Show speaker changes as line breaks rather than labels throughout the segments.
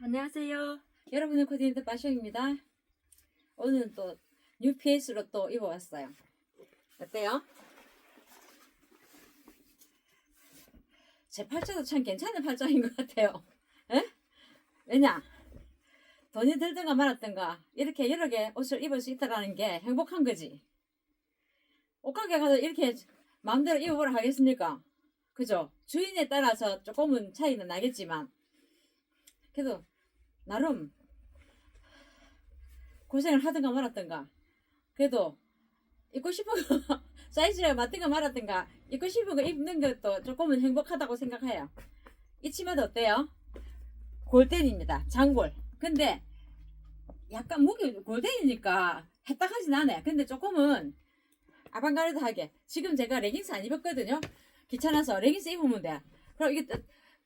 안녕하세요. 여러분의 코디네이터 빠숑입니다. 오늘은 또 뉴페이스로 또 입어봤어요. 어때요? 제 팔자도 참 괜찮은 팔자인 것 같아요. 에? 왜냐? 돈이 들든가 말았든가 이렇게 여러 개 옷을 입을 수 있다는 게 행복한 거지. 옷가게 가서 이렇게 마음대로 입어보라 하겠습니까? 그죠? 주인에 따라서 조금은 차이는 나겠지만 그래도 나름 고생을 하든가 말았든가 그래도 입고 싶은 거 사이즈가 맞든가 말았든가 입고 싶은 거 입는 것도 조금은 행복하다고 생각해요. 이 치마도 어때요? 골덴입니다. 장골. 근데 약간 무게 골덴이니까 해딱하진 않아요. 근데 조금은 아방가르드하게 지금 제가 레깅스 안 입었거든요. 귀찮아서 레깅스 입으면 돼. 그럼 이게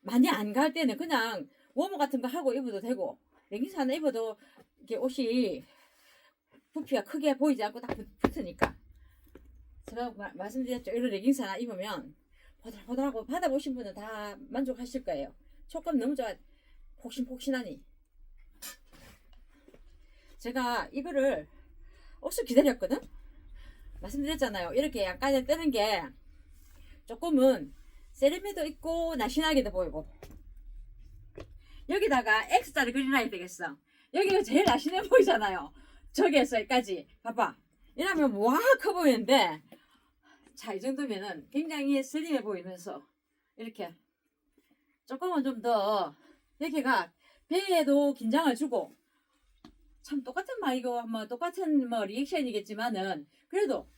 많이 안 갈 때는 그냥 워머 같은 거 하고 입어도 되고 레깅스 하나 입어도 이렇게 옷이 부피가 크게 보이지 않고 딱 붙으니까 제가 말씀드렸죠. 이런 레깅스 하나 입으면 보들보들하고 받아보신 분은 다 만족하실 거예요. 촉감 너무 좋아. 폭신폭신하니 제가 이거를 옷을 기다렸거든. 말씀드렸잖아요. 이렇게 약간의 뜨는 게 조금은 세련미도 있고 날씬하게도 보이고 여기다가 X자를 그려놔야 되겠어. 여기가 제일 날씬해 보이잖아요. 저기에서 여기까지 봐봐. 이러면 와 커 보이는데 자 이 정도면은 굉장히 슬림해 보이면서 이렇게 조금은 좀 더 여기가 배에도 긴장을 주고 참 똑같은 말이고 뭐 똑같은 뭐 리액션이겠지만은 그래도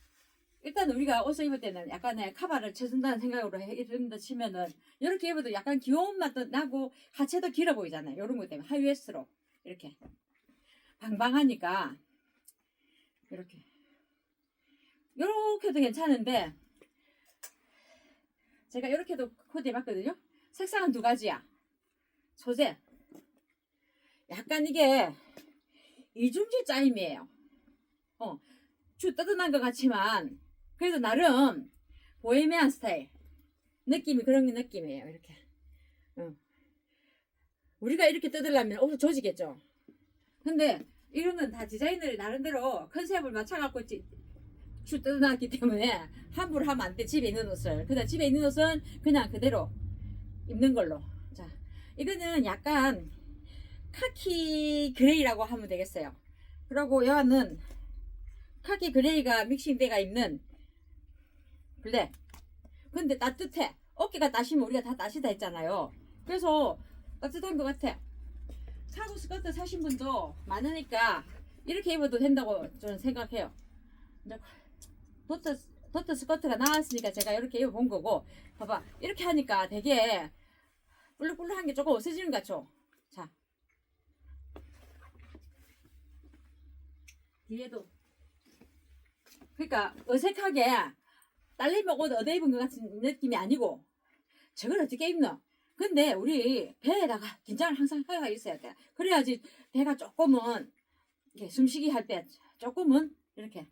일단 우리가 옷을 입을 때는 약간의 카바를 쳐준다는 생각으로 입는다 치면은 이렇게 입어도 약간 귀여운 맛도 나고 하체도 길어 보이잖아요. 이런 것 때문에 하이웨스트로 이렇게 방방하니까 이렇게도 괜찮은데 제가 이렇게도 코디 해봤거든요. 색상은 두 가지야. 소재 약간 이게 이중지 짜임이에요. 주 뜨뜻한 것 같지만 그래도 나름 보헤미안 스타일 느낌이 그런 느낌이에요. 이렇게 우리가 이렇게 뜯으려면 옷을 조지겠죠. 근데 이런 건 다 디자인을 나름대로 컨셉을 맞춰갖고 주 뜯어놨기 때문에 함부로 하면 안 돼. 집에 있는 옷을. 그다음 집에 있는 옷은 그냥 그대로 입는 걸로. 자, 이거는 약간 카키 그레이라고 하면 되겠어요. 그리고 여는 카키 그레이가 믹싱돼가 있는 블랙. 근데 따뜻해. 어깨가 따시면 우리가 다 따시다 했잖아요. 그래서 따뜻한 것 같아. 카고 스커트 사신 분도 많으니까 이렇게 입어도 된다고 저는 생각해요. 도트 스커트가 나왔으니까 제가 이렇게 입어본 거고 봐봐 이렇게 하니까 되게 불룩불룩한 게 조금 없어지는 것 같죠. 자 뒤에도 그러니까 어색하게 딸내미 옷 얻어 입은 것 같은 느낌이 아니고 저걸 어떻게 입노? 근데 우리 배에다가 긴장을 항상 하고 있어야 돼. 그래야지 배가 조금은 이렇게 숨쉬기 할 때 조금은 이렇게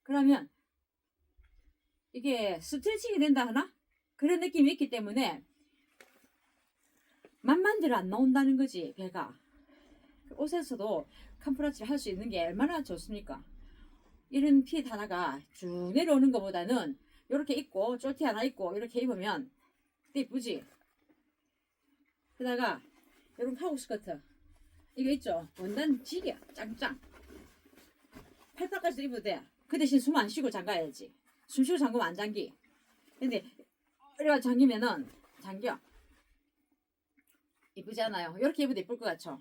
그러면 이게 스트레칭이 된다 하나? 그런 느낌이 있기 때문에 만만대로 안 나온다는 거지 배가. 옷에서도 캄프라치를 할 수 있는 게 얼마나 좋습니까? 이런 핏 하나가 쭉 내려오는 것보다는 이렇게 입고 쫄티 하나 입고 이렇게 입으면 이쁘지? 게다가 이런 카고 스커트 이거 있죠? 원단 지게 짱짱 팔팔까지도 입어도 돼. 그 대신 숨 안 쉬고 잠가야지. 숨 쉬고 잠그면 안 잠기. 근데 이렇게 잠기면은 잠겨. 이쁘지 않아요? 이렇게 입어도 이쁠 것 같죠?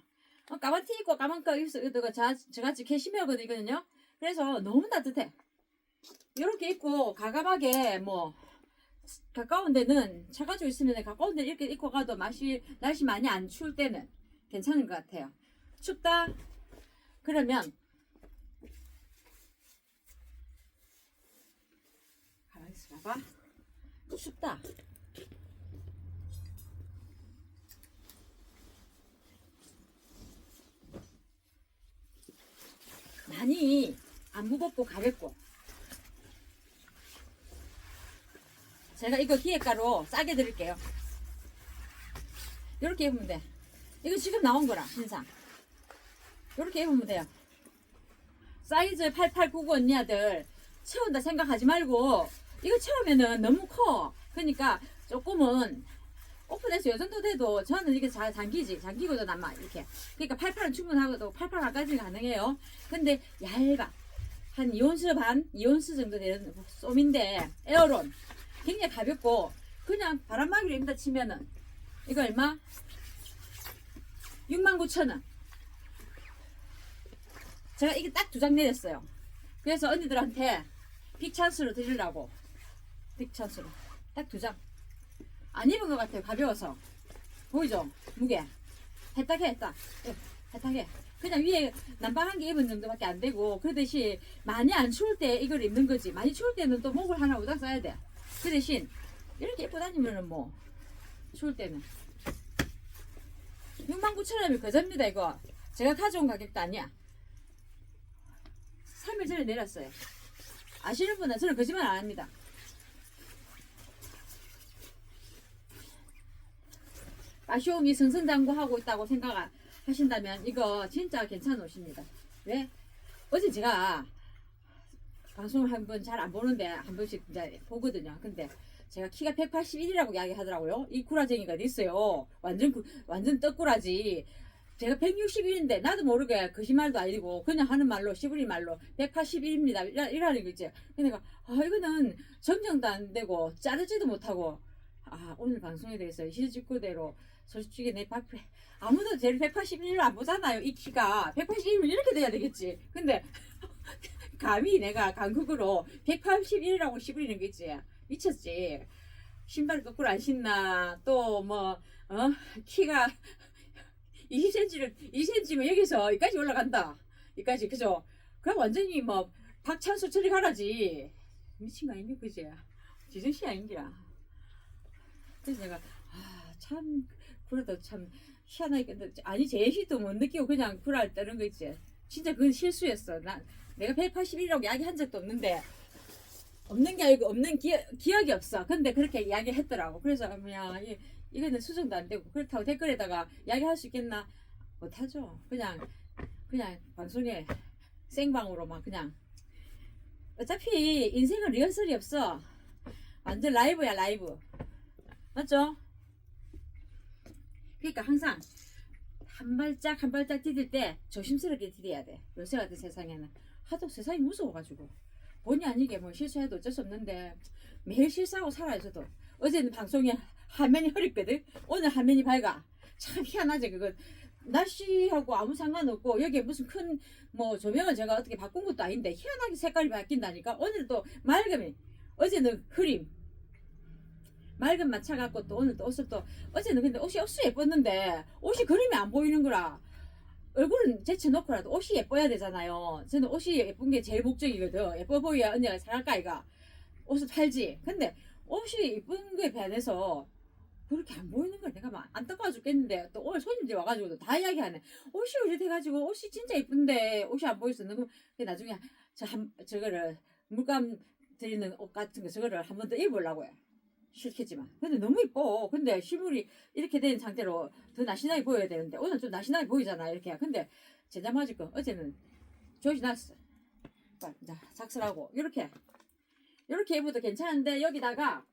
까만 티 입고 까만 거 입어도 저같이 캐시미어거든요. 그래서 너무 따뜻해. 이렇게 입고 가감하게 뭐 가까운 데는 차 가지고 있으면 가까운 데 이렇게 입고 가도 날씨 많이 안 추울 때는 괜찮은 것 같아요. 춥다? 그러면 가만히 있어봐. 춥다. 많이 안 무겁고 가볍고 제가 이거 기획가로 싸게 드릴게요. 이렇게 입으면 돼. 이거 지금 나온 거라 신상. 이렇게 입으면 돼요. 사이즈 8899 언니들 채운다 생각하지 말고 이거 채우면은 너무 커. 그러니까 조금은 오픈해서 요 정도 돼도 저는 이게 잘 잠기거든 아마 이렇게. 그러니까 88은 충분하고도 88까지 가능해요. 근데 얇아. 한 2온스 반, 2온스 정도 되는 솜인데 에어론 굉장히 가볍고 그냥 바람막이로 입다 치면은 이거 얼마? 69,000원. 제가 이게 딱 2장 내렸어요. 그래서 언니들한테 빅찬스로 드리려고. 빅찬스로 딱 2장. 안 입은 것 같아요. 가벼워서. 보이죠? 무게. 해딱해. 해딱해. 그냥 위에 난방 한 개 입은 정도밖에 안 되고 그 대신 많이 안 추울 때 이걸 입는 거지. 많이 추울 때는 또 목을 하나 우당 써야 돼. 그 대신 이렇게 입고 다니면은 뭐 추울 때는 69,000원이면 거저입니다 이거. 제가 가져온 가격도 아니야. 3일 전에 내렸어요. 아시는 분은 저는 거짓말 안 합니다. 마쇼옹이 승승장구하고 있다고 생각하신다면 이거 진짜 괜찮은 옷입니다. 왜? 어제 제가 방송을 한 번 잘 안 보는데 한 번씩 이제 보거든요. 근데 제가 키가 181이라고 이야기하더라고요. 이 구라쟁이가 어디 있어요. 완전 떡구라지. 제가 161인데 나도 모르게 거짓말도 아니고 그냥 하는 말로 시부리 말로 181입니다. 이라는 거지. 그러니까 이거는 정정도 안 되고 자르지도 못하고 오늘 방송에 대해서 실직구대로 솔직히 내 밖에 아무도 제 181로 안 보잖아요. 이 키가 181이면 이렇게 돼야 되겠지. 근데 감히 내가 강국으로 181이라고 시부리는 거지. 미쳤지. 신발 거꾸로 안 신나. 또 뭐 키가 20cm면 여기서 여기까지 올라간다. 여기까지 그죠? 그럼 완전히 뭐 박찬수 처리 가라지. 미친 거 아닌가 그지? 지정씨 아닌기라. 그래서 내가 참 그래도 참 희한하게 아니 제시도 못 느끼고 그냥 구라를 떠는 거 있지. 진짜 그건 실수였어. 내가 181이라고 이야기한 적도 없는데 없는 게 아니고 없는 기억이 없어. 근데 그렇게 이야기했더라고. 그래서 그냥 이거는 수정도 안 되고 그렇다고 댓글에다가 이야기할 수 있겠나? 못하죠. 그냥 방송에 생방으로만 그냥 어차피 인생은 리허설이 없어. 완전 라이브야 라이브. 맞죠? 그러니까 항상 한 발짝 한 발짝 디딜 때 조심스럽게 디뎌야 돼. 요새 같은 세상에는 하도 세상이 무서워가지고 본의 아니게 뭐 실수해도 어쩔 수 없는데 매일 실수하고 살아요 저도. 어제는 방송에 화면이 흐렸거든. 오늘 화면이 밝아. 참 희한하지 그거. 날씨하고 아무 상관없고 여기에 무슨 큰 뭐 조명을 제가 어떻게 바꾼 것도 아닌데 희한하게 색깔이 바뀐다니까. 오늘 또 맑음이 어제는 흐림 맑음만 차갖고 또 오늘 또 옷을 또 어제는 근데 옷이 억수 예뻤는데 옷이 그림이 안 보이는 거라. 얼굴은 제쳐놓고라도 옷이 예뻐야 되잖아요. 저는 옷이 예쁜 게 제일 목적이거든. 예뻐 보여야 언니가 사갈까 이가 옷을 팔지. 근데 옷이 예쁜 거에 반해서 그렇게 안 보이는 걸 내가 막 안타까워 죽겠는데 또 오늘 손님들이 와가지고 다 이야기하네. 옷이 이래돼가지고 옷이 진짜 예쁜데 옷이 안 보여서 너무 나중에 저거를 물감 드리는 옷 같은 거 저거를 한 번 더 입어보려고요. 싫겠지만 근데 너무 이뻐. 근데 실물이 이렇게 된 상태로 더 날씬하게 보여야 되는데 오늘 좀 날씬하게 보이잖아 이렇게. 근데 제자맞을 거 어제는 조지 났어. 자 작슬하고 이렇게 입어도 괜찮은데 여기다가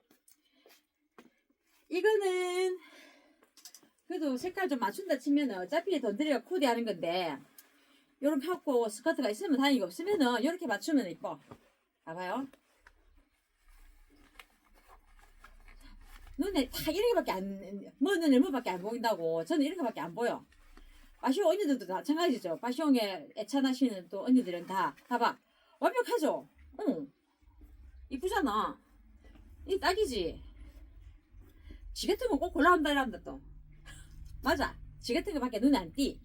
이거는 그래도 색깔 좀 맞춘다 치면은 어차피 돈 들여가 코디 하는 건데 요렇게 하고 스커트가 있으면 다행이고 없으면은 이렇게 맞추면 이뻐. 봐봐요. 눈에 딱 이렇게밖에 눈에 뭐밖에 안 보인다고. 저는 이렇게밖에 안 보여. 파시옹 언니들도 마찬가지죠. 파시옹에 애찬하시는 또 언니들은 다 봐봐. 완벽하죠? 응. 이쁘잖아. 이 딱이지. 지 같은 거 꼭 골라온다 이란다 또. 맞아. 지 같은 거밖에 눈에 안 띄.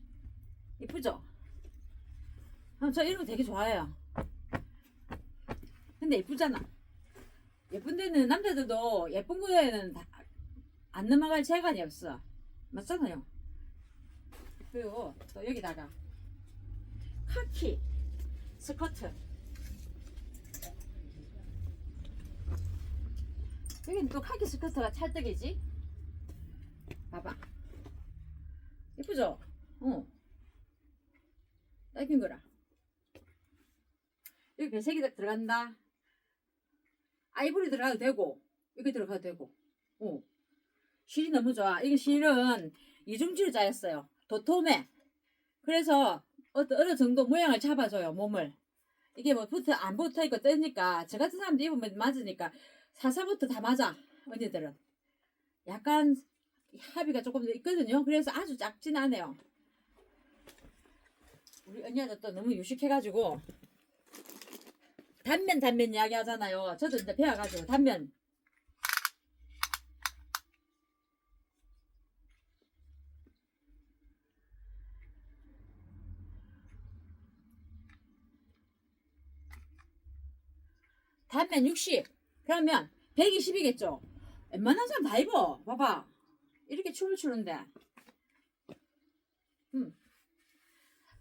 이쁘죠? 저 이런 거 되게 좋아해요. 근데 이쁘잖아. 예쁜 데는 남자들도 예쁜 거에는 안 넘어갈 재간이 없어. 맞잖아요. 그리고 또 여기다가 카키 스커트. 여기는 또 카키 스커트가 찰떡이지. 봐봐. 예쁘죠? 딱인 거라. 여기 배색이 들어간다. 아이보리 들어가도 되고, 이거 들어가도 되고. 실이 너무 좋아. 이게 실은 이중지를 짜였어요. 도톰해. 그래서 어느 정도 모양을 잡아줘요, 몸을. 이게 뭐 안 붙어 있고 뜨니까, 저 같은 사람도 입으면 맞으니까, 사사부터 다 맞아, 언니들은. 약간 합의가 조금 더 있거든요. 그래서 아주 작진 않아요. 우리 언니가 또 너무 유식해가지고, 단면 이야기 하잖아요. 저도 이제 배워가지고, 단면. 단면 60. 그러면 120이겠죠? 웬만한 사람 다 입어. 봐봐. 이렇게 춤을 추는데.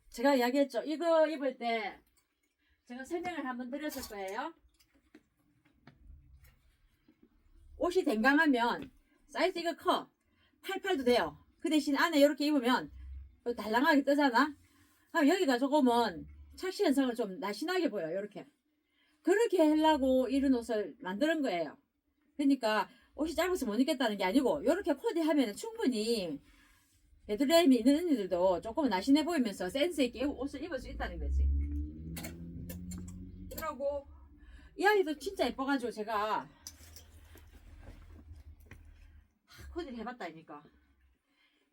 제가 이야기했죠. 이거 입을 때 제가 설명을 한번 드렸을 거예요. 옷이 댕강하면 사이즈 이거 커. 88도 돼요. 그 대신 안에 이렇게 입으면 달랑하게 뜨잖아. 그럼 여기가 조금은 착시 현상을 좀 날씬하게 보여. 이렇게. 그렇게 하려고 이런 옷을 만드는 거예요. 그러니까 옷이 짧아서 못 입겠다는 게 아니고 이렇게 코디하면 충분히 베드레임이 있는 언니들도 조금 날씬해 보이면서 센스 있게 옷을 입을 수 있다는 거지. 그러고 이 아이도 진짜 예뻐가지고 제가 코디를 해봤다니까.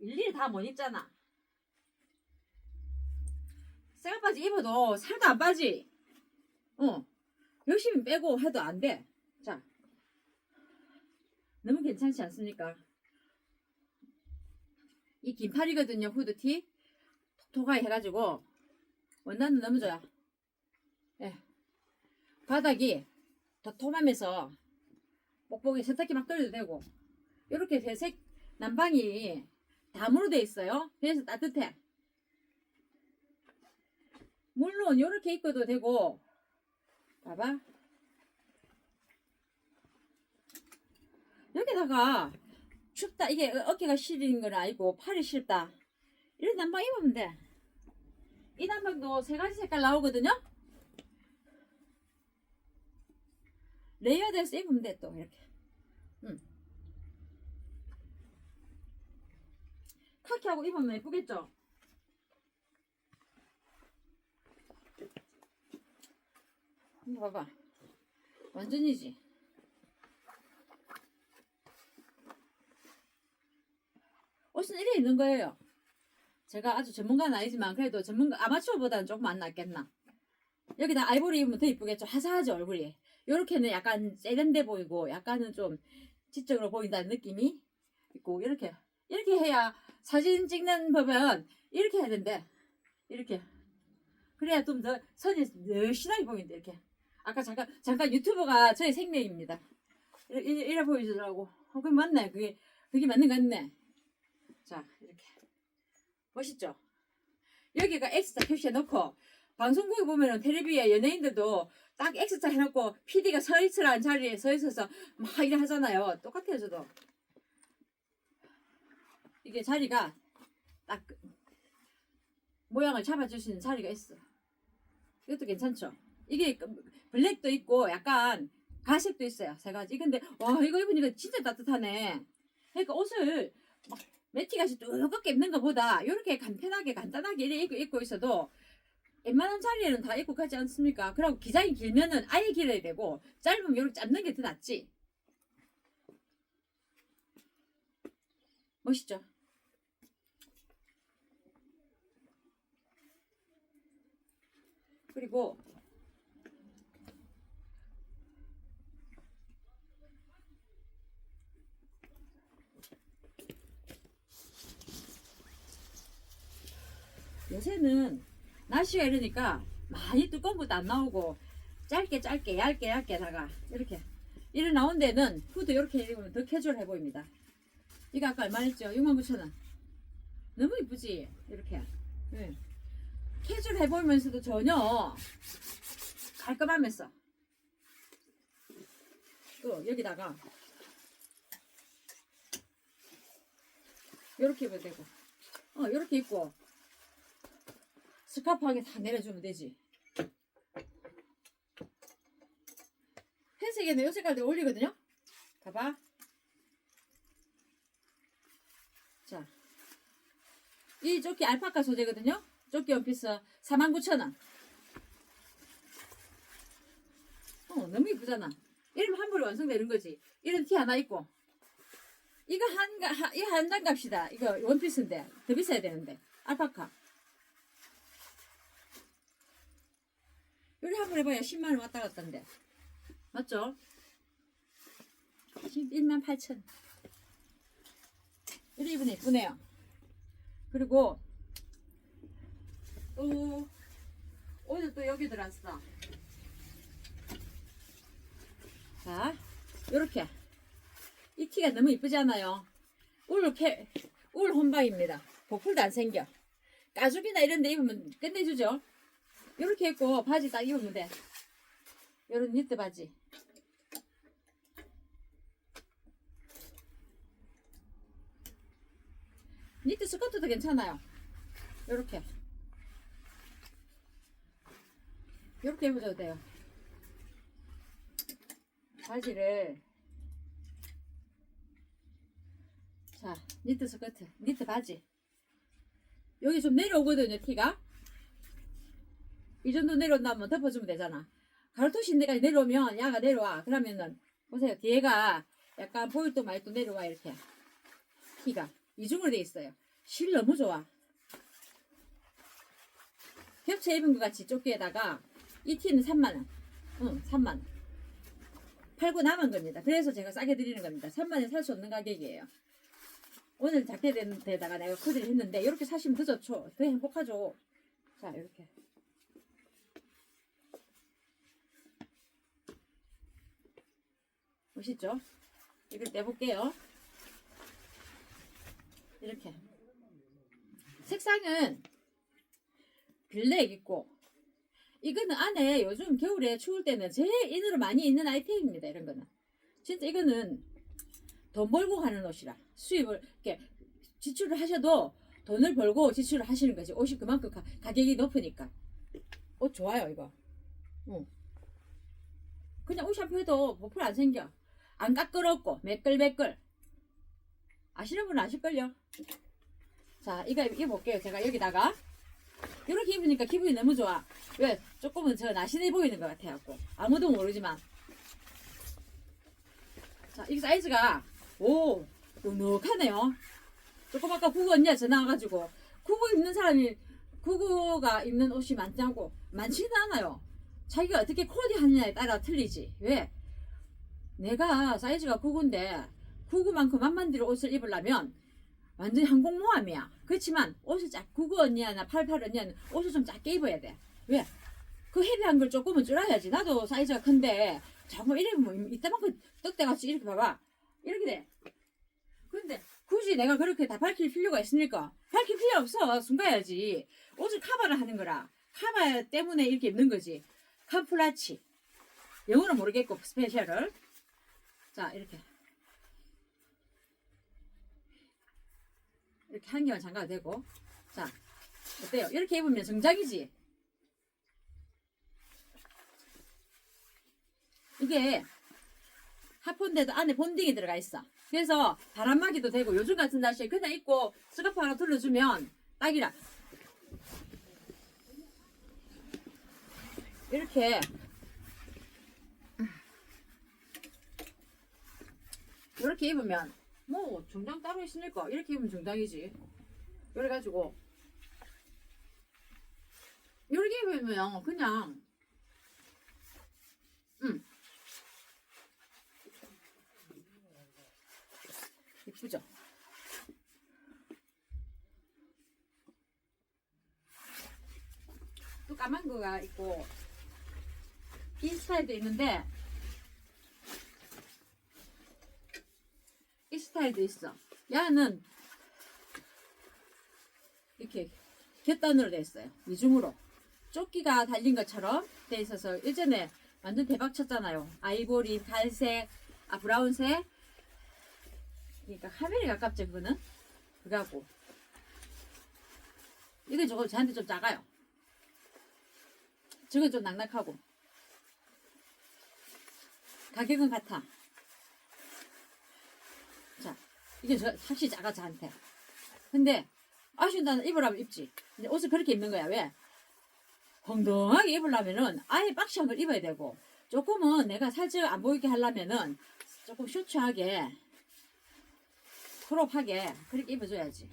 일일이 다 못 입잖아. 생각바지 입어도 살도 안 빠지. 열심히 빼고 해도 안 돼. 자, 너무 괜찮지 않습니까? 이 긴팔이거든요. 후드티 톡톡하게 해가지고 원단은 너무 좋아. 예. 바닥이 도톰하면서 뽁뽁이 세탁기 막 돌려도 되고 이렇게 회색 난방이 담으로 돼 있어요. 그래서 따뜻해. 물론 이렇게 입고도 되고 봐봐. 여기다가 춥다. 이게 어깨가 시린 건 아니고 팔이 싫다. 이런 난방 입으면 돼. 이 난방도 세 가지 색깔 나오거든요. 레이어드해서 입으면 돼. 또 이렇게. 카키하고 입으면 예쁘겠죠? 한번 봐봐. 완전이지. 옷은 이래 있는 거예요. 제가 아주 전문가는 아니지만 그래도 아마추어보다는 조금 안 낫겠나. 여기다 아이보리 입으면 더 이쁘겠죠. 화사하죠, 얼굴이. 요렇게는 약간 세련돼 보이고 약간은 좀 지적으로 보인다는 느낌이 있고 이렇게 해야 사진 찍는 법은 이렇게 해야 된대. 이렇게. 그래야 좀 더 선이 늘씬하게 보인대. 이렇게. 아까 잠깐 유튜버가 저의 생명입니다. 이래 보이더라고. 그게 맞네. 그게 맞는 거 같네. 자, 이렇게. 멋있죠? 여기가 X자 표시해 놓고, 방송국에 보면은 텔레비에 연예인들도 딱 X자 해놓고, PD가 서 있으라는 자리에 서 있어서 막 이래 하잖아요. 똑같아요, 저도. 이게 자리가 딱 모양을 잡아줄 수 있는 자리가 있어. 이것도 괜찮죠? 이게 블랙도 있고, 약간 가색도 있어요. 세 가지. 근데, 와, 이거 입으니까 진짜 따뜻하네. 그러니까 옷을 막 매치같이 두껍게 입는 것보다 이렇게 간단하게 이렇게 입고 있어도 웬만한 자리에는 다 입고 가지 않습니까? 그리고 기장이 길면은 아예 길어야 되고 짧으면 이렇게 짧는 게 더 낫지. 멋있죠? 그리고 요새는 날씨가 이러니까 많이 두꺼운 것도 안 나오고 짧게 얇게다가 이렇게 나온 데는 후드 이렇게 입으면 더 캐주얼해 보입니다. 이거 아까 얼마 했죠? 69,000원. 너무 이쁘지? 이렇게. 네. 캐주얼해 보이면서도 전혀 깔끔하면서 또 여기다가 이렇게 입어도 되고 이렇게 입고 스카프하게 다 내려주면 되지. 회색에는 요 색깔도 어울리거든요. 봐봐. 자, 이 조끼 알파카 소재거든요. 조끼 원피스 49,000원. 너무 이쁘잖아. 이러면 한 벌에 완성되는 거지. 이런 티 하나 입고. 이거 한 장 값이다. 이거 원피스인데 더 비싸야 되는데. 알파카. 요리 한 번 해봐야 10만원 왔다 갔다인데. 맞죠? 118,000원. 이리 입으면 예쁘네요. 그리고 또 오늘 또 여기 들어왔어. 자, 요렇게 이 티가 너무 이쁘지 않아요? 울 혼방입니다. 보풀도 안 생겨. 가죽이나 이런 데 입으면 끝내주죠. 요렇게 입고 바지 딱 입으면 돼. 요런 니트 바지. 니트 스커트도 괜찮아요. 요렇게 입어줘도 돼요. 바지를 자, 니트 스커트, 니트 바지. 여기 좀 내려오거든요, 티가. 이 정도 내려온다면 덮어주면 되잖아. 가로토신 데까지 내려오면 야가 내려와. 그러면은 보세요, 뒤에가 약간 보일도 말도 내려와. 이렇게 티가 이중으로 돼 있어요. 실 너무 좋아. 겹쳐 입은 것 같이 조끼에다가 이 티는 3만원. 3만원. 팔고 남은 겁니다. 그래서 제가 싸게 드리는 겁니다. 3만원에 살 수 없는 가격이에요. 오늘 자켓에다가 내가 코디를 했는데 이렇게 사시면 더 좋죠. 더 행복하죠. 자, 이렇게 멋있죠? 이걸 떼볼게요. 이렇게 색상은 블랙 있고, 이거는 안에 요즘 겨울에 추울 때는 제일 인으로 많이 입는 아이템입니다. 이런 거는 진짜 이거는 돈 벌고 가는 옷이라 수입을 이렇게 지출을 하셔도 돈을 벌고 지출을 하시는 거지. 옷이 그만큼 가격이 높으니까. 옷 좋아요 이거. 그냥 옷 샴푸해도 보풀 안 생겨. 안 까끌었고 매끌매끌. 아시는 분은 아실걸요. 자, 이거 입어볼게요. 제가 여기다가 이렇게 입으니까 기분이 너무 좋아. 왜? 조금은 저 날씬해 보이는 것 같아갖고. 아무도 모르지만. 자, 이 사이즈가 오 넉넉하네요. 조금 아까 구구 언니가 전화 와가지고 구구 입는 사람이 구구가 입는 옷이 많냐고. 많지는 않아요. 자기가 어떻게 코디하느냐에 따라 틀리지. 왜? 내가 사이즈가 구구인데 구구만큼 만만대로 옷을 입으려면 완전히 항공모함이야. 그렇지만 옷을 구구 언니나 88 언니는 옷을 좀 작게 입어야 돼. 왜? 그 헤비한 걸 조금은 줄여야지. 나도 사이즈가 큰데 자꾸 이러면 이따만큼 떡대같이 이렇게 봐봐. 이렇게 돼. 근데 굳이 내가 그렇게 다 밝힐 필요가 있습니까? 밝힐 필요 없어. 숨가야지. 옷을 커버를 하는 거라. 커버 때문에 이렇게 입는 거지. 캄플라치. 영어는 모르겠고 스페셜을. 자, 이렇게 한 개만 잠가도 되고. 자, 어때요? 이렇게 입으면 정장이지. 이게 하폰데도 안에 본딩이 들어가 있어. 그래서 바람막이도 되고, 요즘 같은 날씨에 그냥 입고 스카프 하나 둘러주면 딱이라. 이렇게 입으면 뭐 정장 따로 있으니까 이렇게 입으면 정장이지. 그래가지고 이렇게 입으면 그냥 이쁘죠? 또 까만 거가 있고 이 스타일도 있는데 이 스타일도 있어. 얘는 이렇게 곁단으로 돼 있어요. 이중으로 조끼가 달린 것처럼 돼 있어서 예전에 완전 대박 쳤잖아요. 아이보리, 갈색, 브라운색. 그러니까 카멜에 가깝죠 그거는. 그거하고 이게 저거 저한테 좀 작아요. 저건 좀 낭낭하고. 가격은 같아. 자, 이게 확실히 작아 저한테. 근데 아쉬운다는 입으라면 입지. 근데 옷을 그렇게 입는 거야. 왜? 엉덩하게 입으려면은 아예 박시한 걸 입어야 되고, 조금은 내가 살짝 안 보이게 하려면은 조금 쇼츠하게 크롭하게 그렇게 입어줘야지.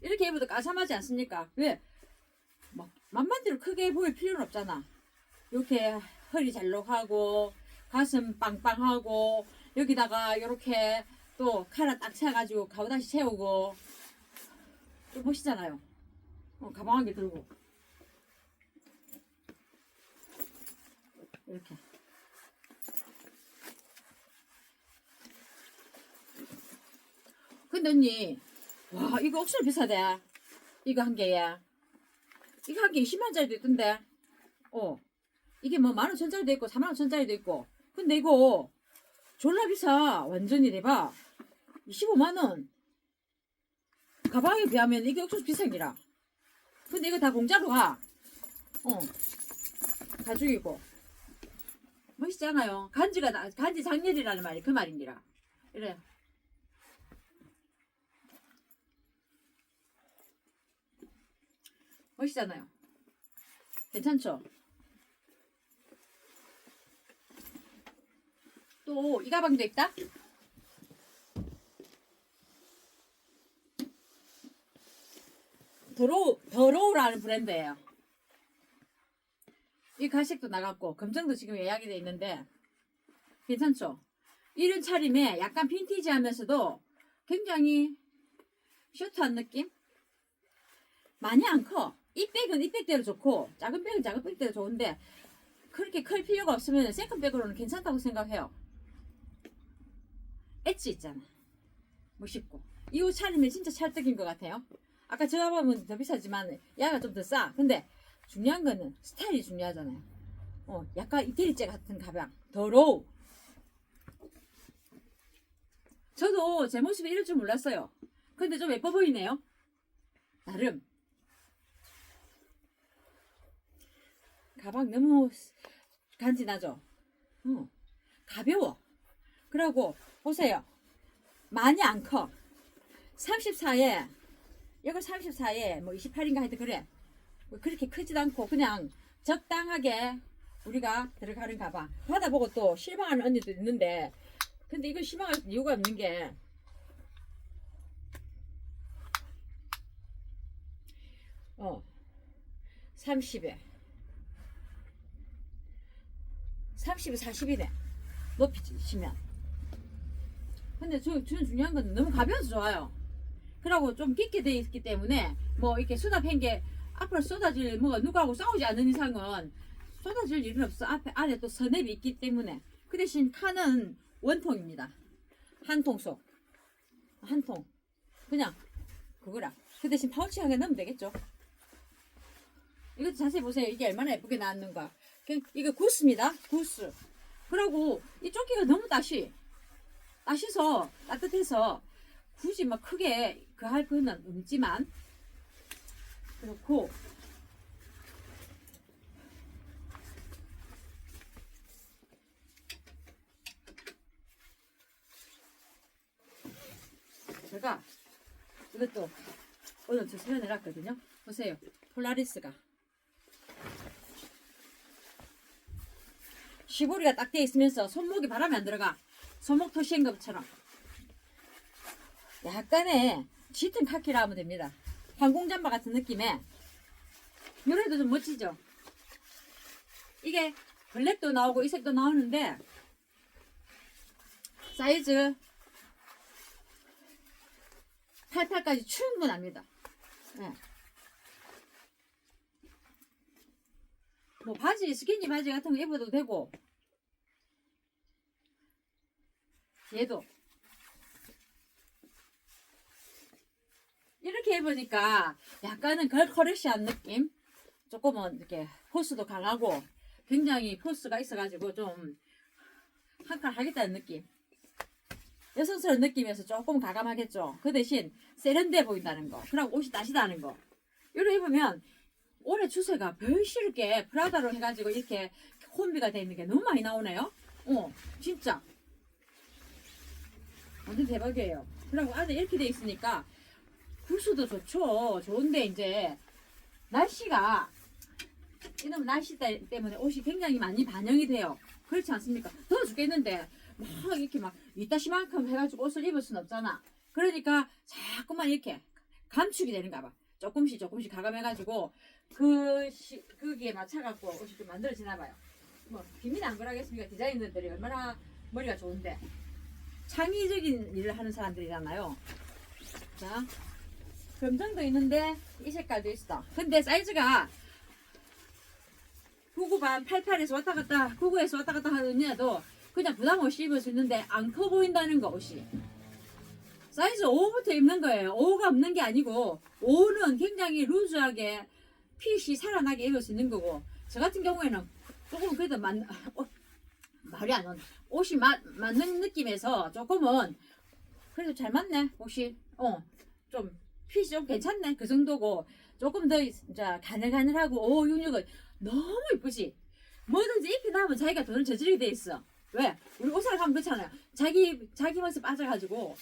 이렇게 입어도 까삼하지 않습니까? 왜? 막 만만대로 크게 보일 필요는 없잖아. 이렇게 허리 잘록하고 가슴 빵빵하고 여기다가 이렇게 또 카라 딱 채가지고 가오다시 채우고 좀 멋있잖아요. 가방 한 개 들고 이렇게. 근데 언니, 와 이거 억수로 비싸대. 이거 한 개에. 이거 한 개에 20만원짜리도 있던데. 이게 뭐 15,000원짜리도 있고 45,000원짜리도 있고. 근데 이거 졸라 비싸. 완전히 대박. 25만원. 가방에 비하면 이게 억수로 비싼 기라. 근데 이거 다 공짜로 가. 가죽이고. 멋있잖아요. 간지 장렬이라는 말이 그 말인기라. 이래. 멋있잖아요. 괜찮죠? 또 이 가방도 있다. 더로우라는 브랜드예요. 이 가식도 나갔고 검정도 지금 예약이 돼 있는데 괜찮죠? 이런 차림에 약간 빈티지하면서도 굉장히 슈트한 느낌? 많이 안 커. 이 백은 이 백대로 좋고 작은 백은 작은 백대로 좋은데 그렇게 클 필요가 없으면 세컨백으로는 괜찮다고 생각해요. 엣지 있잖아. 멋있고. 이 옷 차림이 진짜 찰떡인 것 같아요. 아까 저 가방은 더 비싸지만 얘가 좀 더 싸. 근데 중요한 거는 스타일이 중요하잖아요. 약간 이태리제 같은 가방. 더러우. 저도 제 모습이 이럴 줄 몰랐어요. 근데 좀 예뻐 보이네요. 나름. 가방 너무 간지나죠? 가벼워. 그리고 보세요. 많이 안 커. 34에 이거 34에 뭐 28인가 하여튼 그래. 뭐 그렇게 크지도 않고 그냥 적당하게 우리가 들어가는 가방. 받아보고 또 실망하는 언니도 있는데 근데 이거 실망할 이유가 없는 게 30에 40이네. 높이 치면. 근데 저는 중요한 건 너무 가벼워서 좋아요. 그리고 좀 깊게 되어 있기 때문에 뭐 이렇게 수납한 게 앞으로 쏟아질 뭐가 누구하고 싸우지 않는 이상은 쏟아질 일은 없어. 앞에 안에 또 서랩이 있기 때문에. 그 대신 칸은 원통입니다. 한 통 속. 한 통. 그냥 그거라. 그 대신 파우치하게 넣으면 되겠죠. 이것도 자세히 보세요. 이게 얼마나 예쁘게 나왔는가. 이거 구스입니다. 구스. 그리고 이 조끼가 너무 따시서 따뜻해서 굳이 막 크게 그 할 거는 없지만 그렇고 제가 이것도 오늘 저 세워내놨거든요. 보세요. 폴라리스가 시보리가 딱 되어 있으면서 손목이 바람이 안 들어가. 손목 토시한 것처럼 약간의 짙은 카키라 하면 됩니다. 항공잠바 같은 느낌에 요래도 좀 멋지죠. 이게 블랙도 나오고 이 색도 나오는데 사이즈 88까지 충분합니다. 네. 뭐 바지 스키니 바지 같은 거 입어도 되고 얘도 이렇게 입으니까 약간은 걸크러쉬한 느낌. 조금은 이렇게 포스도 강하고 굉장히 포스가 있어가지고 좀 한 칸 하겠다는 느낌. 여성스러운 느낌이어서 조금 가감하겠죠. 그 대신 세련돼 보인다는 거. 그리고 옷이 따시다는 거. 이렇게 입으면 올해 추세가 별시르게 프라다로 해가지고 이렇게 콤비가 돼 있는 게 너무 많이 나오네요. 진짜 완전 대박이에요. 그리고 안에 이렇게 돼 있으니까 구수도 좋죠. 좋은데 이제 날씨가 이놈 날씨 때문에 옷이 굉장히 많이 반영이 돼요. 그렇지 않습니까? 더워 죽겠는데 막 이렇게 막 이따시만큼 해가지고 옷을 입을 순 없잖아. 그러니까 자꾸만 이렇게 감축이 되는가 봐. 조금씩 가감해가지고 거기에 맞춰갖고 옷이 좀 만들어지나 봐요. 뭐 비밀 안 그러겠습니까? 디자이너들이 얼마나 머리가 좋은데 창의적인 일을 하는 사람들이잖아요. 자, 검정도 있는데 이 색깔도 있어. 근데 사이즈가 99 반 88에서 왔다 갔다 99에서 왔다 갔다 하는 애도 그냥 부담 없이 입을 수 있는데 안 커 보인다는 거 옷이. 사이즈 5부터 입는 거예요. 5가 없는 게 아니고 5는 굉장히 루즈하게 핏이 살아나게 입을 수 있는 거고 저 같은 경우에는 조금 그래도 말이 안 나온다. 옷이 맞는 느낌에서 조금은 그래도 잘 맞네 옷이. 좀 핏이 좀 괜찮네 그 정도고 조금 더 이제 가늘가늘하고 5, 6, 6은 너무 이쁘지. 뭐든지 입히다 하면 자기가 돈을 저지르게 돼 있어. 왜? 우리 옷을 가면 그렇잖아요. 자기 멋에 빠져가지고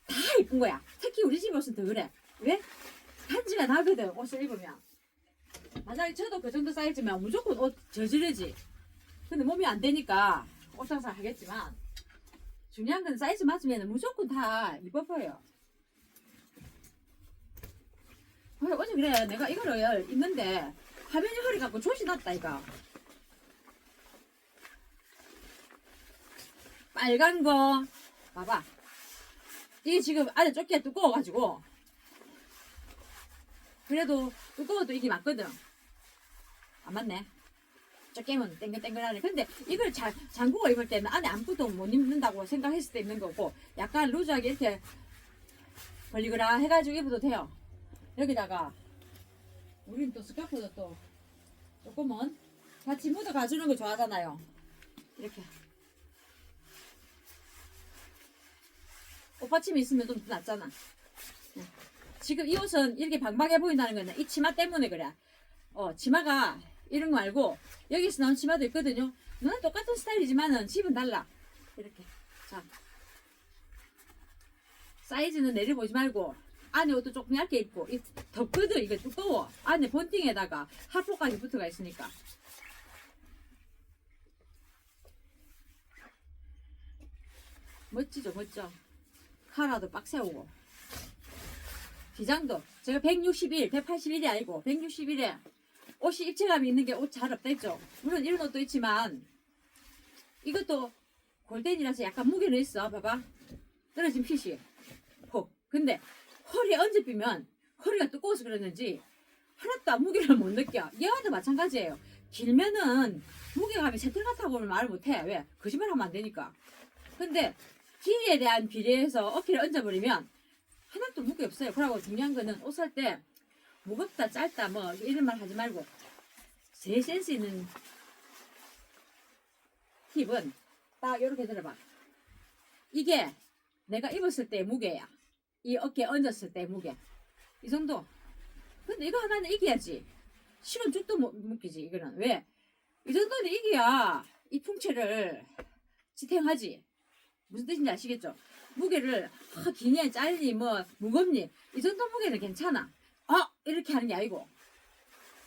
다 이쁜 거야. 특히 우리 집 옷은 더 그래. 왜? 간지가 나거든 옷을 입으면. 만약에 저도 그 정도 사이즈면 무조건 옷 저지르지. 근데 몸이 안 되니까 옷 장사 하겠지만 중요한 건 사이즈 맞으면 무조건 다 입어 보여요. 어제 그래 내가 이거를 입는데 화면이 허리 갖고 조시 났다 이거. 빨간 거 봐봐. 이게 지금 안에 조끼가 두꺼워가지고 그래도 두꺼워도 이게 맞거든. 안 맞네. 조끼면 땡글땡글하네. 근데 이걸 장구가 입을 때는 안에 아무것도 못 입는다고 생각했을 때 입는 거고 약간 루즈하게 이렇게 벌리거나 해가지고 입어도 돼요. 여기다가 우린 또 스카프도 또 조금은 같이 묻어 가주는 거 좋아하잖아요. 이렇게 옷받침이 있으면 좀 낫잖아. 지금 이 옷은 이렇게 방방해 보인다는 거는 이 치마 때문에 그래. 치마가 이런 거 말고 여기서 나온 치마도 있거든요. 너는 똑같은 스타일이지만은 집은 달라. 이렇게. 자, 사이즈는 내려보지 말고 안에 옷도 조금 얇게 입고 덥거든. 이거 두꺼워. 안에 본팅에다가 하포까지 붙어가 있으니까. 멋지죠, 멋져. 카라도 빡세우고 기장도 제가 161, 181이 아니고 161에 옷이 입체감이 있는 게 옷 잘 없다 했죠. 물론 이런 옷도 있지만 이것도 골덴이라서 약간 무게는 있어. 봐봐. 떨어진 핏이 푹. 근데 허리에 얹어 비면 허리가 두꺼워서 그러는지 하나도 무게를 못 느껴. 얘와도 마찬가지예요. 길면은 무게감이 새틀 같다고는 말을 못해. 왜? 거짓말 하면 안 되니까. 근데 길이에 대한 비례해서 어깨를 얹어버리면 하나도 무게 없어요. 그러고 중요한 거는 옷 살 때 무겁다 짧다 뭐 이런 말 하지 말고 제일 센스 있는 팁은 딱 이렇게 들어봐. 이게 내가 입었을 때 무게야. 이 어깨에 얹었을 때 무게. 이 정도. 근데 이거 하나는 이겨야지. 실은 쭉도 못 묶이지 이거는. 왜? 이 정도는 이겨야 이 풍채를 지탱하지. 무슨 뜻인지 아시겠죠? 무게를 기니 짧니 뭐 무겁니 이 정도 무게는 괜찮아. 이렇게 하는 게 아니고.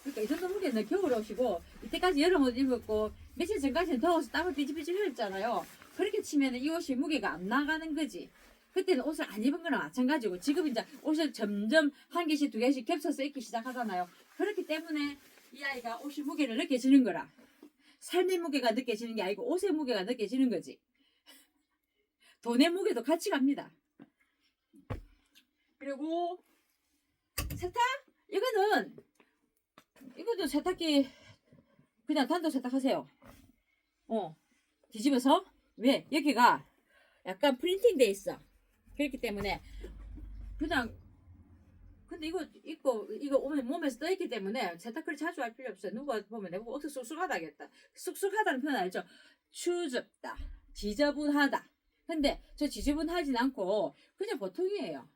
그러니까 이 정도 무게는 겨울 옷이고 이때까지 여름 옷 입었고 며칠 전까지는 더워서 땀을 삐질삐질 흘렸잖아요. 그렇게 치면 이 옷이 무게가 안 나가는 거지. 그때는 옷을 안 입은 거랑 마찬가지고 지금 이제 옷을 점점 한 개씩 두 개씩 겹쳐서 입기 시작하잖아요. 그렇기 때문에 이 아이가 옷의 무게를 느껴지는 거라. 삶의 무게가 느껴지는 게 아니고 옷의 무게가 느껴지는 거지. 돈의 무게도 같이 갑니다. 그리고 세탁? 이거는 세탁기 그냥 단독 세탁하세요. 뒤집어서. 왜? 여기가 약간 프린팅 돼 있어. 그렇기 때문에 그냥 근데 이거 입고 이거 오면 몸에서 떠있기 때문에 세탁을 자주 할 필요 없어요. 누가 보면 내가 어떻게 쑥쑥하다 하겠다. 쑥쑥하다는 표현 알죠? 추접다, 지저분하다 근데 저 지저분하진 않고 그냥 보통이에요.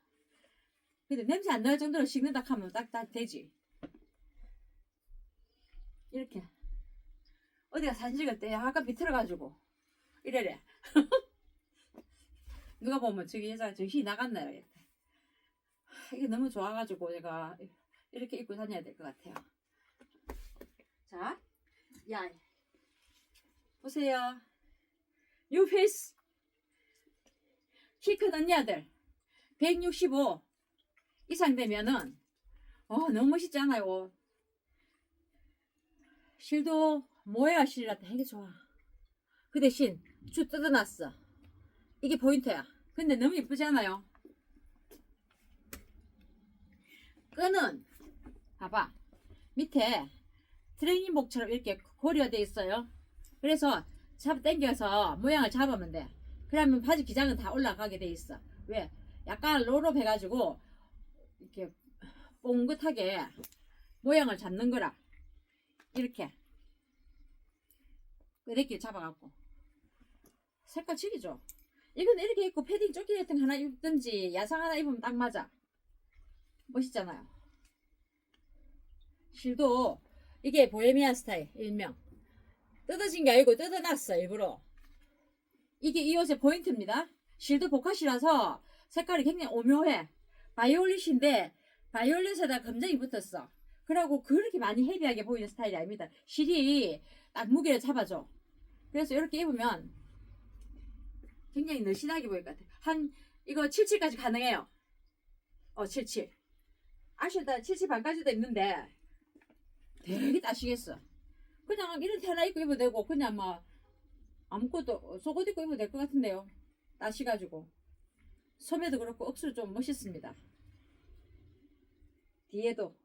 근데 냄새 안 날 정도로 식는다 하면 딱 되지. 이렇게 어디가 사진 찍을 때 약간 비틀어가지고 이래래. 누가 보면 저기 여자 정신이 나갔나요? 이게 너무 좋아가지고 제가 이렇게 입고 다녀야 될 것 같아요. 자, 야, 보세요. 요 페이스. 키 큰 언니들 165 이상 되면은 너무 멋있지 않아요? 실도 모해야 실이라 되게 좋아. 그 대신 쭉 뜯어놨어. 이게 포인트야. 근데 너무 예쁘지 않아요? 끈은 봐봐 밑에 트레이닝복처럼 이렇게 고리가 있어요. 그래서 당겨서 모양을 잡으면 돼. 그러면 바지 기장은 다 올라가게 돼 있어. 왜? 약간 롤업 해가지고 이렇게 뽕긋하게 모양을 잡는 거라. 이렇게 잡아갖고 색깔 죽이죠. 이건 이렇게 입고 패딩 조끼 같은 거 하나 입든지 야상 하나 입으면 딱 맞아. 멋있잖아요. 실도 이게 보헤미안 스타일 일명. 뜯어진 게 아니고 뜯어놨어 일부러. 이게 이 옷의 포인트입니다. 실도 보카시라서 색깔이 굉장히 오묘해. 바이올릿인데 바이올릿에다 검정이 붙었어. 그러고 그렇게 많이 헤비하게 보이는 스타일이 아닙니다. 실이 딱 무게를 잡아줘. 그래서 이렇게 입으면 굉장히 늘씬하게 보일 것 같아. 이거 77까지 가능해요. 77. 아시다 77 반까지도 있는데 되게 따시겠어. 그냥 이런 티 하나 입고 입어도 되고 그냥 뭐 아무것도 속옷 입고 입어도 될 것 같은데요. 따시가지고 소매도 그렇고 억수로 좀 멋있습니다. 뒤에도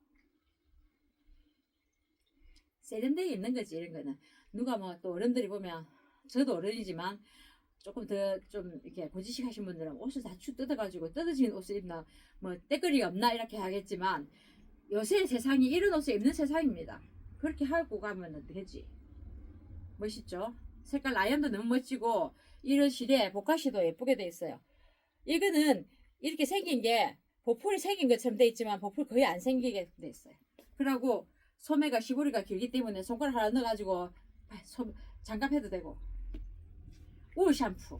세련되게 있는 거지. 이런 거는 누가 뭐 또 어른들이 보면 저도 어른이지만 조금 더 좀 이렇게 고지식 하신 분들은 옷을 다 축 뜯어가지고 뜯어진 옷을 입나 뭐 때거리가 없나 이렇게 하겠지만 요새 세상이 이런 옷을 입는 세상입니다. 그렇게 하고 가면 되지. 멋있죠? 색깔 라이언도 너무 멋지고 이런 실에 보카시도 예쁘게 돼 있어요. 이거는 이렇게 생긴 게 보풀이 생긴 것처럼 돼 있지만 보풀 거의 안 생기게 돼 있어요. 그리고 소매가 시보리가 길기 때문에 손가락 하나 넣어가지고 장갑 해도 되고. 울 샴푸.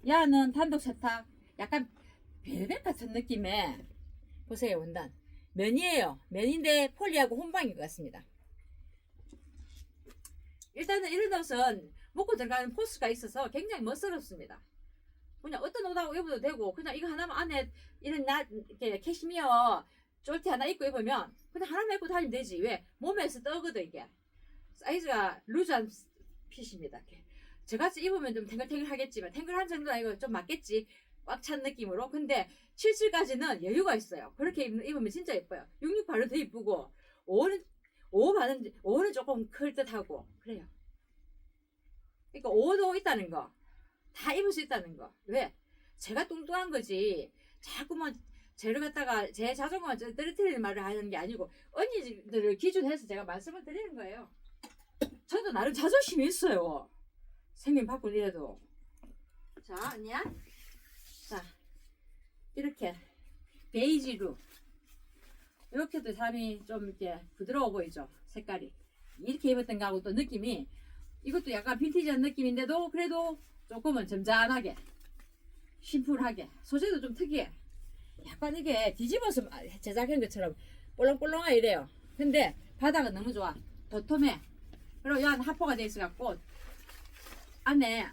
야는 단독 세탁. 약간 벨벳 같은 느낌의 보세요 원단. 면이에요. 면인데 폴리하고 혼방인 것 같습니다. 일단은 이런 옷은 먹고 들어가는 포스가 있어서 굉장히 멋스럽습니다. 그냥 어떤 옷하고 입어도 되고 그냥 이거 하나만 안에 이런 이렇게 캐시미어 쫄티 하나 입고 입으면 그냥 하나만 입고 다니면 되지. 왜? 몸에서 떠거든 이게. 사이즈가 루즈한 핏입니다. 저같이 입으면 좀 탱글탱글 하겠지만 탱글한 정도는 아니고 좀 맞겠지. 꽉 찬 느낌으로. 근데 77까지는 여유가 있어요. 그렇게 입으면 진짜 예뻐요. 66발은 더 이쁘고 5는 조금 클 듯하고 그래요. 그러니까 5도 있다는 거. 다 입을 수 있다는 거. 왜? 제가 뚱뚱한 거지. 자꾸만 쟤를 갖다가 제 자존감을 떨어뜨리는 말을 하는 게 아니고 언니들을 기준해서 제가 말씀을 드리는 거예요. 저도 나름 자존심이 있어요. 생긴 바꾼 이래도. 자, 언니야. 자, 이렇게 베이지로 이렇게도 사람이 좀 이렇게 부드러워 보이죠. 색깔이 이렇게 입었던 거하고 또 느낌이 이것도 약간 빈티지한 느낌인데도 그래도 조금은 점잖하게 심플하게 소재도 좀 특이해. 약간 이게 뒤집어서 제작한 것처럼 볼렁볼렁하 이래요. 근데 바닥은 너무 좋아. 도톰해. 그리고 이 안에 하포가 돼 있어갖고 안에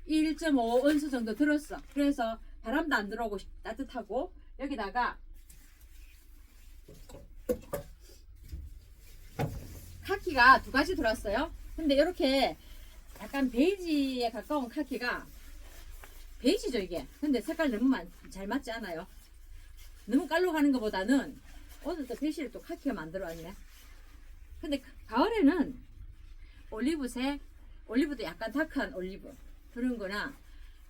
1.5 온스 정도 들었어. 그래서 바람도 안 들어오고 따뜻하고 여기다가 카키가 2가지 들어왔어요. 근데 이렇게 약간 베이지에 가까운 카키가 베이지죠 이게. 근데 색깔 너무 잘 맞지 않아요? 너무 깔로 가는 것보다는 오늘 또 베이지를 또 카키가 만들어왔네. 근데 가을에는 올리브색, 올리브도 약간 다크한 올리브 그런 거나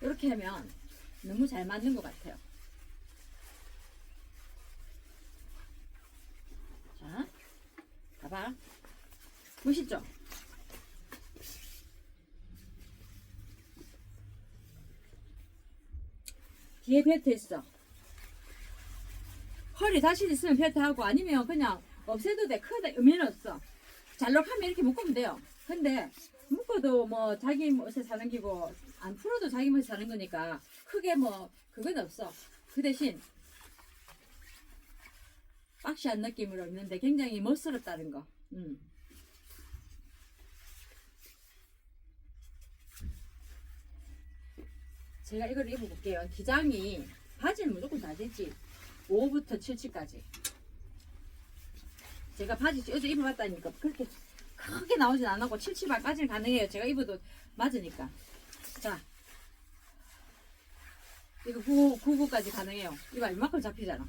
이렇게 하면 너무 잘 맞는 것 같아요. 자, 봐봐. 멋있죠? 뒤에 벨트 있어. 허리 자신 있으면 벨트 하고 아니면 그냥 없애도 돼. 크다 의미는 없어. 잘록하면 이렇게 묶으면 돼요. 근데 묶어도 뭐 자기 멋에 사는 기고 안 풀어도 자기 멋에 사는 거니까 크게 뭐 그건 없어. 그 대신 박시한 느낌으로 있는데 굉장히 멋스럽다는 거. 제가 이걸 입어볼게요. 기장이 바지는 무조건 다 되지. 5부터 7치까지. 제가 바지 어제 입어봤다니까 그렇게 크게 나오진 않았고 7치반까지는 가능해요. 제가 입어도 맞으니까. 자, 이거 99까지 가능해요. 이거 이만큼 잡히잖아.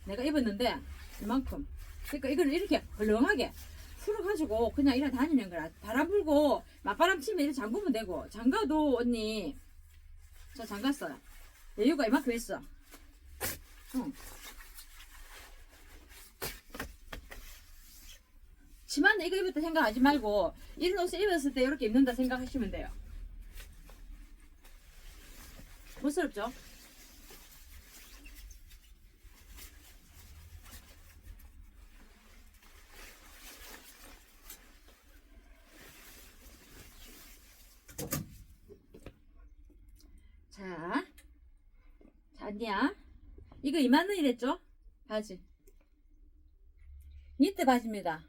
내가 입었는데 이만큼. 그러니까 이거는 이렇게 헐렁하게 풀어가지고 그냥 이래 다니는 거라. 바람 불고 맞바람 치면 이렇게 잠그면 되고. 장가도 언니 저 장갔어요. 여유가 이만큼 있어. 응. 치마는 이거 입었다 생각하지 말고 이런 옷을 입었을 때 이렇게 입는다 생각하시면 돼요. 멋스럽죠? 자, 언니야. 이거 20,000원이랬죠? 바지. 니트 바지입니다.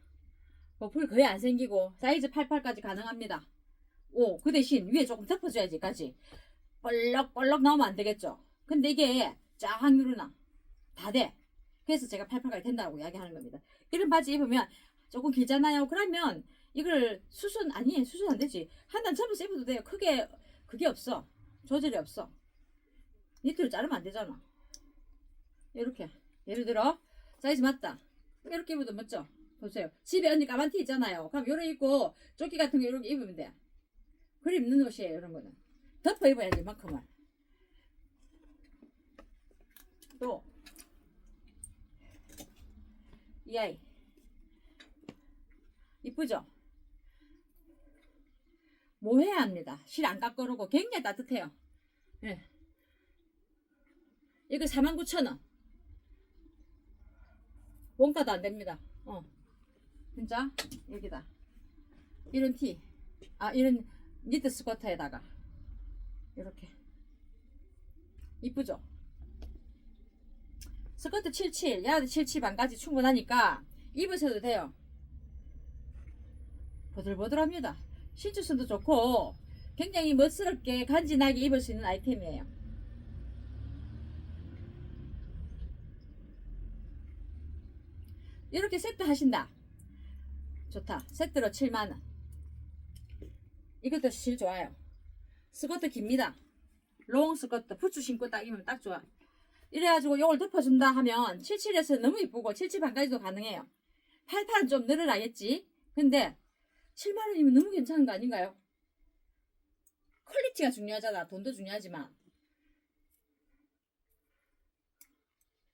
보풀 거의 안 생기고 사이즈 88까지 가능합니다. 오, 그 대신 위에 조금 덮어줘야지 까지. 볼록볼록 나오면 안 되겠죠? 근데 이게 쫙 누르나 다 돼. 그래서 제가 88까지 된다고 이야기하는 겁니다. 이런 바지 입으면 조금 길잖아요. 그러면 이걸 수순 아니 수순 안 되지. 한 단 접어서 입어도 돼요. 크게 그게 없어. 조절이 없어. 니트를 자르면 안 되잖아. 이렇게 예를 들어 사이즈 맞다. 이렇게 입어도 멋져. 보세요. 집에 언니 까만티 있잖아요. 그럼 요래 입고 조끼 같은 거 이렇게 입으면 돼. 그래 입는 옷이에요. 이런 거는 덮어 입어야 돼. 이만큼은. 또 이 아이 이쁘죠? 모해합니다. 실 안 깎아놓고 굉장히 따뜻해요. 예. 이거 49,000원. 원가도 안 됩니다. 진짜 여기다 이런 티, 이런 니트 스커트에다가 이렇게 이쁘죠? 스커트 77, 야도 77반까지 충분하니까 입으셔도 돼요. 보들보들합니다. 신축성도 좋고 굉장히 멋스럽게 간지나게 입을 수 있는 아이템이에요. 이렇게 세트 하신다. 좋다. 세트로 70,000원. 이것도 질 좋아요. 스커트 깁니다. 롱 스커트 부츠 신고 딱 입으면 딱 좋아. 이래가지고 이걸 덮어준다 하면 77에서 너무 이쁘고 77반까지도 가능해요. 88은 좀 늘어나겠지. 근데 70,000원이면 너무 괜찮은 거 아닌가요? 퀄리티가 중요하잖아. 돈도 중요하지만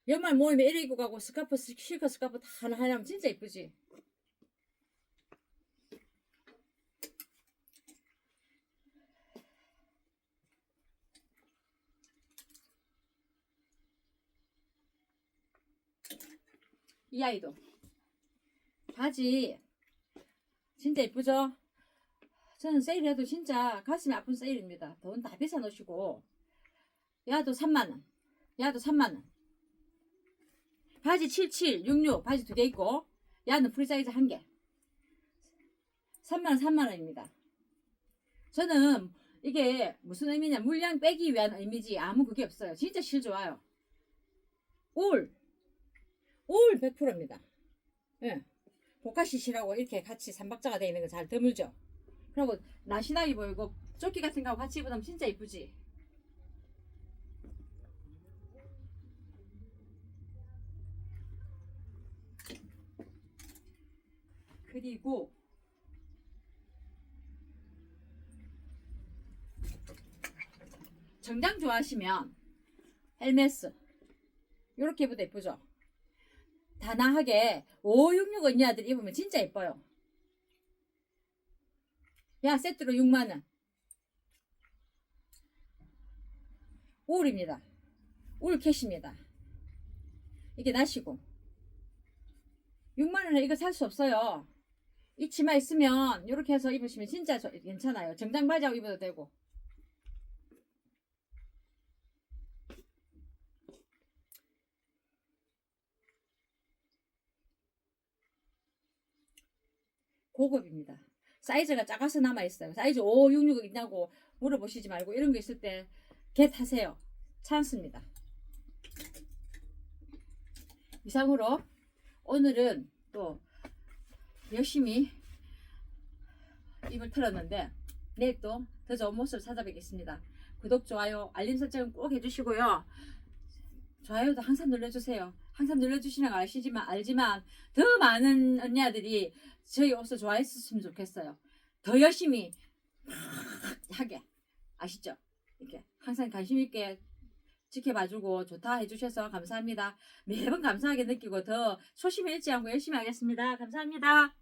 연말 모임에 이래 입고 가고 스카프 실컷 스카프 다 하나 하면 진짜 이쁘지. 이 아이도 바지 진짜 이쁘죠? 저는 세일해도 진짜 가슴이 아픈 세일입니다. 돈 다 비싸 놓으시고. 야도 30,000원. 야도 30,000원. 바지 77, 66 바지 2개 있고 야는 프리사이즈 1개. 30,000원 30,000원입니다. 저는 이게 무슨 의미냐, 물량 빼기 위한 의미지 아무 그게 없어요. 진짜 실 좋아요. 올 100%입니다. 예. 보카시시라고 이렇게 같이 삼박자가 되어 있는 거 잘 드물죠? 그리고 날씬하게 보이고 조끼 같은 거하고 같이 입으면 진짜 이쁘지. 그리고 정장 좋아하시면 헬메스 이렇게 입어도 예쁘죠? 단아하게 5566 언니아들 입으면 진짜 예뻐요. 야 세트로 60,000원. 5월입니다. 울캐시입니다. 이게 나시고 6만원에 이거 살 수 없어요. 이 치마 있으면 이렇게 해서 입으시면 진짜 괜찮아요. 정장 바지하고 입어도 되고. 고급입니다. 사이즈가 작아서 남아있어요. 사이즈 5, 6, 6 있냐고 물어보시지 말고 이런 거 있을 때 겟 하세요. 찬스입니다. 이상으로 오늘은 또 열심히 입을 털었는데 내일 또 더 좋은 모습 찾아뵙겠습니다. 구독, 좋아요, 알림 설정 꼭 해주시고요. 좋아요도 항상 눌러주세요. 항상 눌러주시는 거 알지만 더 많은 언니들이 저희 옷을 좋아했으면 좋겠어요. 더 열심히 하게 아시죠? 이렇게 항상 관심 있게 지켜봐주고 좋다 해주셔서 감사합니다. 매번 감사하게 느끼고 더 소심해 있지 않고 열심히 하겠습니다. 감사합니다.